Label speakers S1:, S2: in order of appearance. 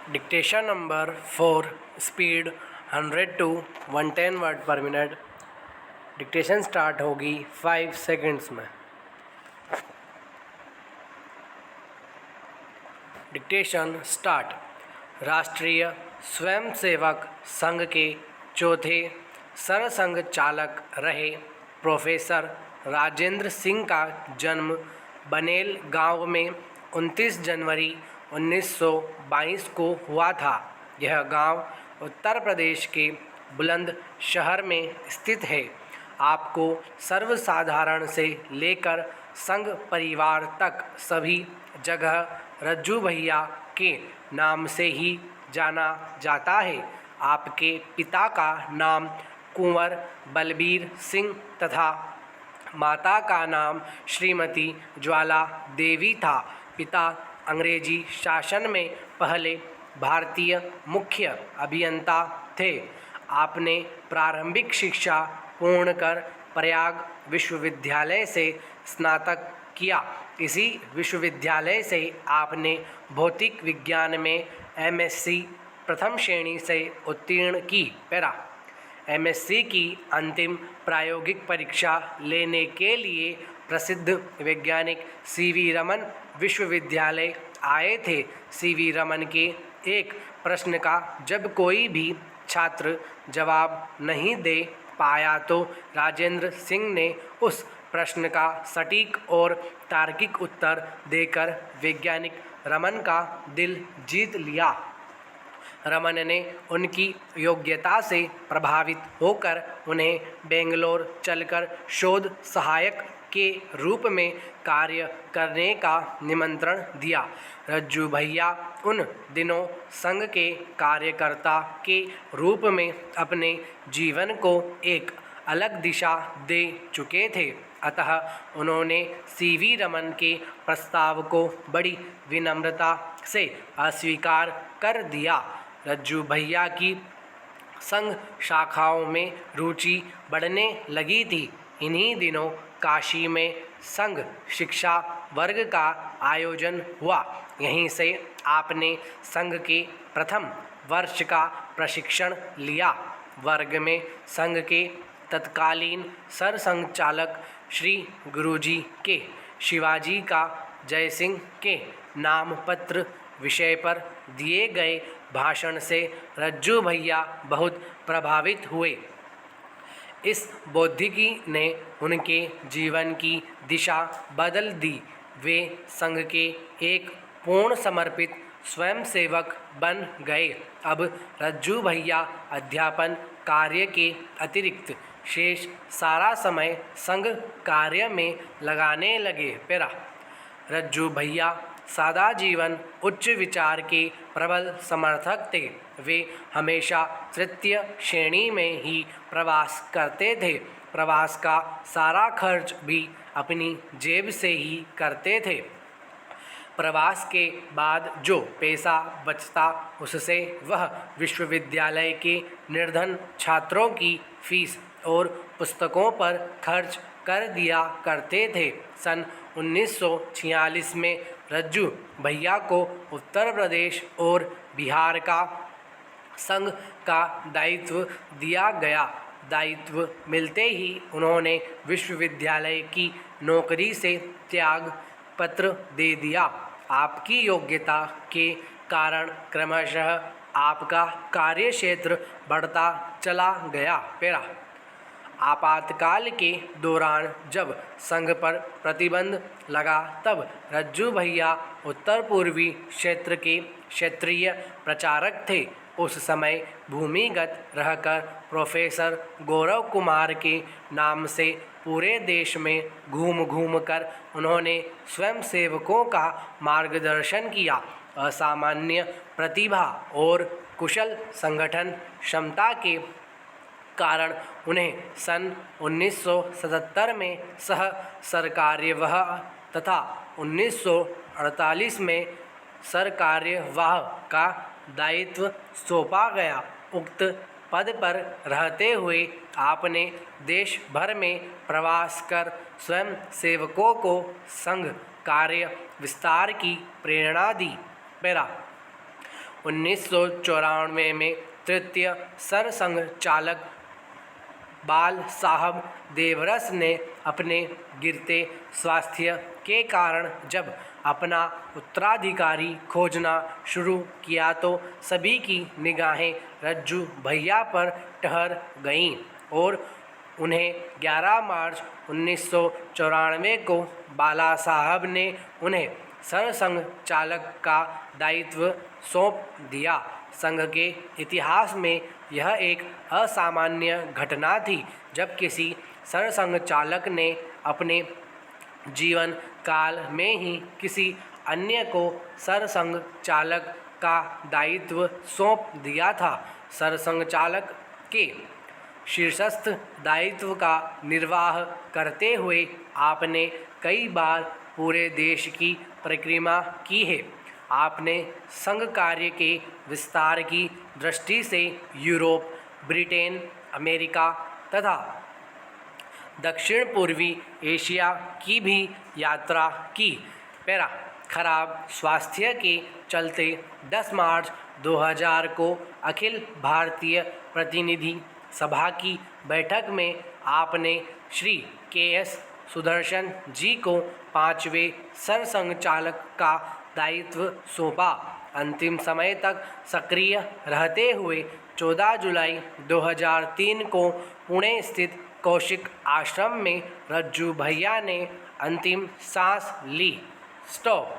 S1: Dictation number 4, speed 100 to 110 word पर minute. Dictation start होगी 5 seconds में। Dictation start. राष्ट्रीय स्वयंसेवक संघ के चौथे सरसंघ चालक रहे प्रोफेसर राजेंद्र सिंह का जन्म बनेल गांव में 29 जनवरी 1922 को हुआ था। यह गांव उत्तर प्रदेश के बुलंदशहर में स्थित है। आपको सर्वसाधारण से लेकर संघ परिवार तक सभी जगह रज्जू भैया के नाम से ही जाना जाता है। आपके पिता का नाम कुंवर बलबीर सिंह तथा माता का नाम श्रीमती ज्वाला देवी था। पिता अंग्रेजी शासन में पहले भारतीय मुख्य अभियंता थे। आपने प्रारंभिक शिक्षा पूर्ण कर प्रयाग विश्वविद्यालय से स्नातक किया। इसी विश्वविद्यालय से आपने भौतिक विज्ञान में एमएससी प्रथम श्रेणी से उत्तीर्ण की। पैरा एमएससी की अंतिम प्रायोगिक परीक्षा लेने के लिए प्रसिद्ध वैज्ञानिक सीवी रमन विश्वविद्यालय आए थे। सीवी रमन के एक प्रश्न का जब कोई भी छात्र जवाब नहीं दे पाया तो राजेंद्र सिंह ने उस प्रश्न का सटीक और तार्किक उत्तर देकर वैज्ञानिक रमन का दिल जीत लिया। रमन ने उनकी योग्यता से प्रभावित होकर उन्हें बेंगलोर चलकर शोध सहायक के रूप में कार्य करने का निमंत्रण दिया। रज्जू भैया उन दिनों संघ के कार्यकर्ता के रूप में अपने जीवन को एक अलग दिशा दे चुके थे। अतः उन्होंने सीवी रमन के प्रस्ताव को बड़ी विनम्रता से अस्वीकार कर दिया। रज्जू भैया की संघ शाखाओं में रुचि बढ़ने लगी थी। इन्हीं दिनों काशी में संघ शिक्षा वर्ग का आयोजन हुआ। यहीं से आपने संघ के प्रथम वर्ष का प्रशिक्षण लिया। वर्ग में संघ के तत्कालीन सरसंघ चालक श्री गुरुजी के शिवाजी का जयसिंह के नामपत्र विषय पर दिए गए भाषण से रज्जू भैया बहुत प्रभावित हुए। इस बौद्धिकी ने उनके जीवन की दिशा बदल दी। वे संघ के एक पूर्ण समर्पित स्वयंसेवक बन गए। अब रज्जू भैया अध्यापन कार्य के अतिरिक्त शेष सारा समय संघ कार्य में लगाने लगे। पैरा रज्जू भैया सादा जीवन उच्च विचार के प्रबल समर्थक थे। वे हमेशा तृतीय श्रेणी में ही प्रवास करते थे। प्रवास का सारा खर्च भी अपनी जेब से ही करते थे। प्रवास के बाद जो पैसा बचता उससे वह विश्वविद्यालय के निर्धन छात्रों की फीस और पुस्तकों पर खर्च कर दिया करते थे। सन 1946 में रज्जू भैया को उत्तर प्रदेश और बिहार का संघ का दायित्व दिया गया। दायित्व मिलते ही उन्होंने विश्वविद्यालय की नौकरी से त्याग पत्र दे दिया। आपकी योग्यता के कारण क्रमशः आपका कार्यक्षेत्र बढ़ता चला गया। पैरा आपातकाल के दौरान जब संघ पर प्रतिबंध लगा तब रज्जू भैया उत्तर पूर्वी क्षेत्र के क्षेत्रीय प्रचारक थे। उस समय भूमिगत रहकर प्रोफेसर गौरव कुमार के नाम से पूरे देश में घूम घूम कर उन्होंने स्वयंसेवकों का मार्गदर्शन किया। असामान्य प्रतिभा और कुशल संगठन क्षमता के कारण उन्हें सन 1977 में सह सरकार्यवाह तथा 1948 में सरकार्यवाह का दायित्व सौंपा गया। उक्त पद पर रहते हुए आपने देश भर में प्रवास कर स्वयं सेवकों को संघ कार्य विस्तार की प्रेरणा दी। पैरा 1994 में तृतीय सरसंघ चालक बाल साहब देवरस ने अपने गिरते स्वास्थ्य के कारण जब अपना उत्तराधिकारी खोजना शुरू किया तो सभी की निगाहें रज्जू भैया पर ठहर गईं और उन्हें 11 मार्च 1994 को बाला साहब ने उन्हें सरसंघ चालक का दायित्व सौंप दिया। संघ के इतिहास में यह एक असामान्य घटना थी जब किसी सरसंघ चालक ने अपने जीवन काल में ही किसी अन्य को सरसंघ चालक का दायित्व सौंप दिया था। सरसंघ चालक के शीर्षस्थ दायित्व का निर्वाह करते हुए आपने कई बार पूरे देश की परिक्रमा की है। आपने संघ कार्य के विस्तार की दृष्टि से यूरोप, ब्रिटेन, अमेरिका तथा दक्षिण पूर्वी एशिया की भी यात्रा की। पैरा खराब स्वास्थ्य के चलते 10 मार्च 2000 को अखिल भारतीय प्रतिनिधि सभा की बैठक में आपने श्री KS सुदर्शन जी को 5वें सरसंघ चालक का दायित्व सौंपा। अंतिम समय तक सक्रिय रहते हुए 14 जुलाई 2003 को पुणे स्थित कौशिक आश्रम में रज्जू भैया ने अंतिम सांस ली। स्टॉप।